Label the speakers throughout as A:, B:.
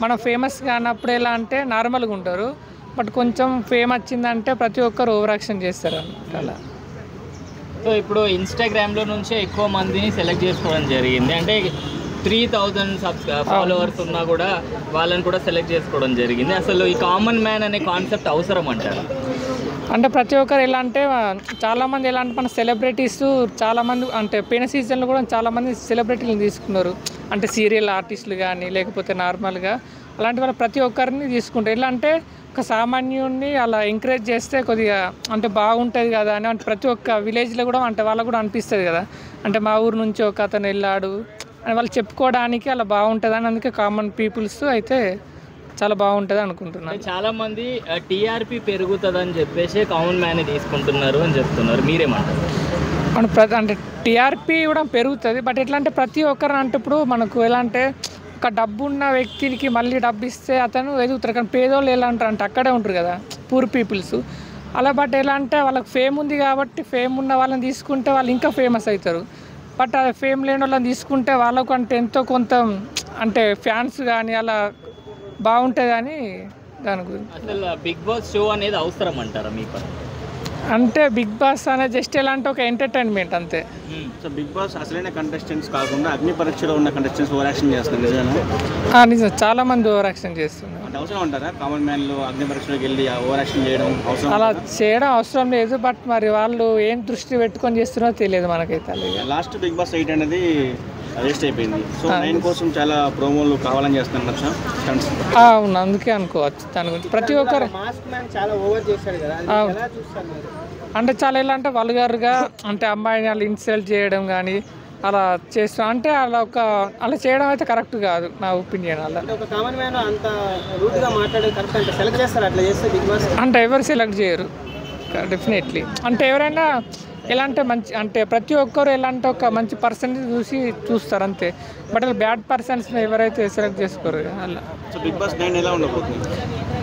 A: మనం ఫేమస్ కానప్పుడు ఎలా అంటే నార్మల్గా ఉంటారు, బట్ కొంచెం ఫేమ్ వచ్చిందంటే ప్రతి ఒక్కరు ఓవర్ యాక్షన్ చేస్తారు అన్నమాట అలా.
B: సో ఇప్పుడు ఇన్స్టాగ్రామ్లో నుంచే ఎక్కువ మందిని సెలెక్ట్ చేసుకోవడం జరిగింది. అంటే 3000 ఫాలోవర్స్ ఉన్నా కూడా వాళ్ళని కూడా సెలెక్ట్ చేసుకోవడం జరిగింది. అసలు ఈ కామన్ మ్యాన్ అనే కాన్సెప్ట్ అవసరం అంటారు?
A: అంటే ప్రతి ఒక్కరు ఎలా అంటే చాలామంది ఎలా అంటే మన సెలబ్రిటీస్ చాలామంది అంటే పోయిన సీజన్లో కూడా చాలామంది సెలబ్రిటీలను తీసుకున్నారు. అంటే సీరియల్ ఆర్టిస్టులు కానీ లేకపోతే నార్మల్గా అలాంటి వాళ్ళు ప్రతి ఒక్కరిని తీసుకుంటారు. ఎలా అంటే ఒక సామాన్యుడిని అలా ఎంకరేజ్ చేస్తే కొద్దిగా అంటే బాగుంటుంది కదా అని అంటే ప్రతి ఒక్క విలేజ్లో కూడా అంటే వాళ్ళకు కూడా అనిపిస్తుంది కదా, అంటే మా ఊరు నుంచి ఒక అతను వెళ్ళాడు అని వాళ్ళు చెప్పుకోవడానికి అలా బాగుంటుంది అని. అందుకే కామన్ పీపుల్స్ అయితే చాలా బాగుంటుంది అనుకుంటున్నాను.
B: చాలామంది టీఆర్పీ పెరుగుతుందని చెప్పేసి కామన్ మ్యాన్ తీసుకుంటున్నారు అని చెప్తున్నారు, మీరేమంటారు?
A: మన అంటే టీఆర్పీ కూడా పెరుగుతుంది, బట్ ఎట్లా అంటే ప్రతి ఒక్కరు అంటే ఇప్పుడు మనకు ఎలా అంటే ఒక డబ్బు ఉన్న వ్యక్తికి మళ్ళీ డబ్బు ఇస్తే అతను ఎదుగుతారు, కానీ పేదోళ్ళు ఎలా అంటారు అంటే అక్కడే ఉంటారు కదా పూర్ పీపుల్స్ అలా. బట్ ఎలా అంటే వాళ్ళకి ఫేమ్ ఉంది కాబట్టి ఫేమ్ ఉన్న వాళ్ళని తీసుకుంటే వాళ్ళు ఇంకా ఫేమస్ అవుతారు. బట్ అది ఫేమ్ లేని వాళ్ళని తీసుకుంటే వాళ్ళకు అంటే ఎంతో కొంత అంటే ఫ్యాన్స్ కానీ అలా బాగుంటుంది అని దాని గురించి.
B: అసలు బిగ్ బాస్ షో అనేది అవసరం అంటారా మీకు?
A: అంటే బిగ్ బాస్ అనేది జస్ట్ ఎలా అంటే ఒక ఎంటర్టైన్మెంట్ అంతే.
C: సో బిగ్ బాస్ అసలైన కంటెస్టెంట్స్ కాకుండా అగ్ని పరీక్షలో ఉన్న కంటెస్టెంట్స్ ఓవర్ యాక్షన్ చేస్తున్నారు, నిజమేనా?
A: నిజం, చాలా మంది ఓవర్ యాక్షన్ చేస్తున్నారు.
C: అంటే అవసరం అంటారా కామన్ మ్యాన్లు అగ్ని పరీక్షలోకి వెళ్ళి ఓవర్ యాక్షన్ చేయడం అవసరం?
A: అలా చేయడం అవసరం లేదు, బట్ మరి వాళ్ళు ఏం దృష్టి పెట్టుకొని చేస్తున్నారో తెలియదు మనకైతే.
C: లాస్ట్ బిగ్ బాస్ 8 అనేది వేస్ట్ అయిపోయింది. సో 9 కోసం చాలా ప్రోమోలు కావాలని చేస్తున్నారు.
A: అవును, అందుకే అనుకోవచ్చు దాని గురించి. ప్రతి ఒక్కరు అంటే చాలా ఎలా అంటే వల్గర్గా అంటే అమ్మాయిని వాళ్ళు ఇన్సల్ట్ చేయడం కానీ అలా చేస్తాం అంటే అలా చేయడం అయితే కరెక్ట్ కాదు నా ఒపీనియన్. అలా అంటే ఎవరు సెలెక్ట్ చేయరు డెఫినెట్లీ. అంటే ఎవరైనా ఎలా అంటే మంచి అంటే ప్రతి ఒక్కరు ఎలా అంటే ఒక మంచి పర్సన్ చూసి చూస్తారు అంతే, బట్ అలా బ్యాడ్ పర్సన్స్ని ఎవరైతే సెలెక్ట్ చేసుకోరు అలా.
C: బిగ్ బాస్ 9 ఎలా ఉండబోతుంది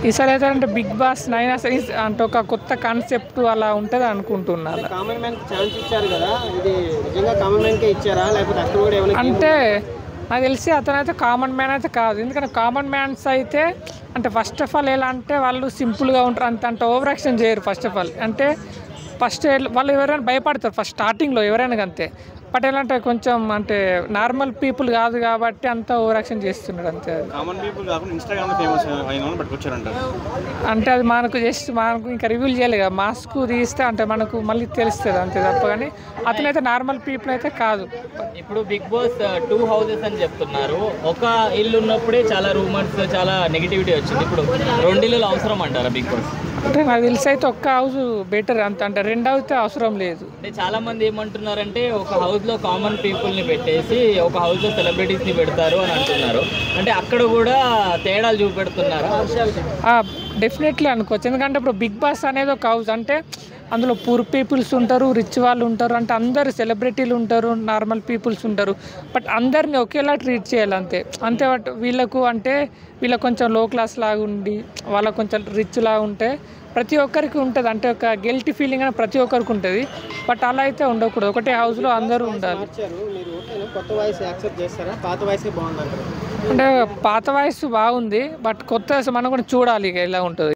A: ఈసారి అయితే అంటే బిగ్ బాస్ 9 అసలు అంటే ఒక కొత్త కాన్సెప్ట్ అలా ఉంటుంది అనుకుంటున్నారు. అంటే నాకు తెలిసి అతనైతే కామన్ మ్యాన్ అయితే కాదు, ఎందుకంటే కామన్ మ్యాన్స్ అయితే అంటే ఫస్ట్ ఆఫ్ ఆల్ ఎలా అంటే వాళ్ళు సింపుల్గా ఉంటారు, అంటే ఓవర్ యాక్షన్ చేయరు. ఫస్ట్ ఆఫ్ ఆల్ అంటే ఫస్ట్ వాళ్ళు ఎవరైనా భయపడతారు ఫస్ట్ స్టార్టింగ్లో ఎవరైనా అంతే, బట్ ఎలా అంటే కొంచెం అంటే నార్మల్ పీపుల్ కాదు కాబట్టి అంతా ఓవర్ యాక్షన్ చేస్తున్నారు అంతే. అంటే అది మనకు ఇంకా రివ్యూల్ చేయలేదు కదా, మాస్క్ తీస్తే అంటే మనకు మళ్ళీ తెలుస్తుంది అంతే తప్ప, కానీ అతనైతే నార్మల్ పీపుల్ అయితే కాదు.
B: ఇప్పుడు బిగ్ బాస్ 2 హౌసెస్ అని చెప్తున్నారు. ఒక ఇల్లు ఉన్నప్పుడే చాలా రూమర్స్ చాలా నెగిటివిటీ వచ్చింది. ఇప్పుడు 2 ఇల్లులు అవసరం అంటారా బిగ్ బాస్?
A: అంటే నాకు తెలిసి అయితే ఒక్క హౌస్ బెటర్ అంత, అంటే 2 అయితే అవసరం లేదు.
B: అంటే చాలా మంది ఏమంటున్నారంటే ఒక హౌస్లో కామన్ పీపుల్ని పెట్టేసి ఒక హౌస్లో సెలబ్రిటీస్ని పెడతారు అని అంటున్నారు. అంటే అక్కడ కూడా తేడాలు చూపెడుతున్నారు.
A: డెఫినెట్లీ అనుకోవచ్చు, ఎందుకంటే ఇప్పుడు బిగ్ బాస్ అనేది ఒక హౌస్ అంటే అందులో పూర్ పీపుల్స్ ఉంటారు, రిచ్ వాళ్ళు ఉంటారు, అంటే అందరు సెలబ్రిటీలు ఉంటారు, నార్మల్ పీపుల్స్ ఉంటారు, బట్ అందరినీ ఒకేలా ట్రీట్ చేయాలి అంతే. అంతే బట్ వీళ్ళకు కొంచెం లో క్లాస్ లాగా ఉండి వాళ్ళకు కొంచెం రిచ్ లాగా ఉంటే ప్రతి ఒక్కరికి ఉంటుంది, అంటే ఒక గిల్టీ ఫీలింగ్ అని ప్రతి ఒక్కరికి ఉంటుంది, బట్ అలా అయితే ఉండకూడదు. ఒకటే హౌస్లో అందరూ ఉండాలి. అంటే పాత వాయిస్ బాగుంది, బట్ కొత్త మనం కూడా చూడాలి ఇక ఎలా ఉంటుంది.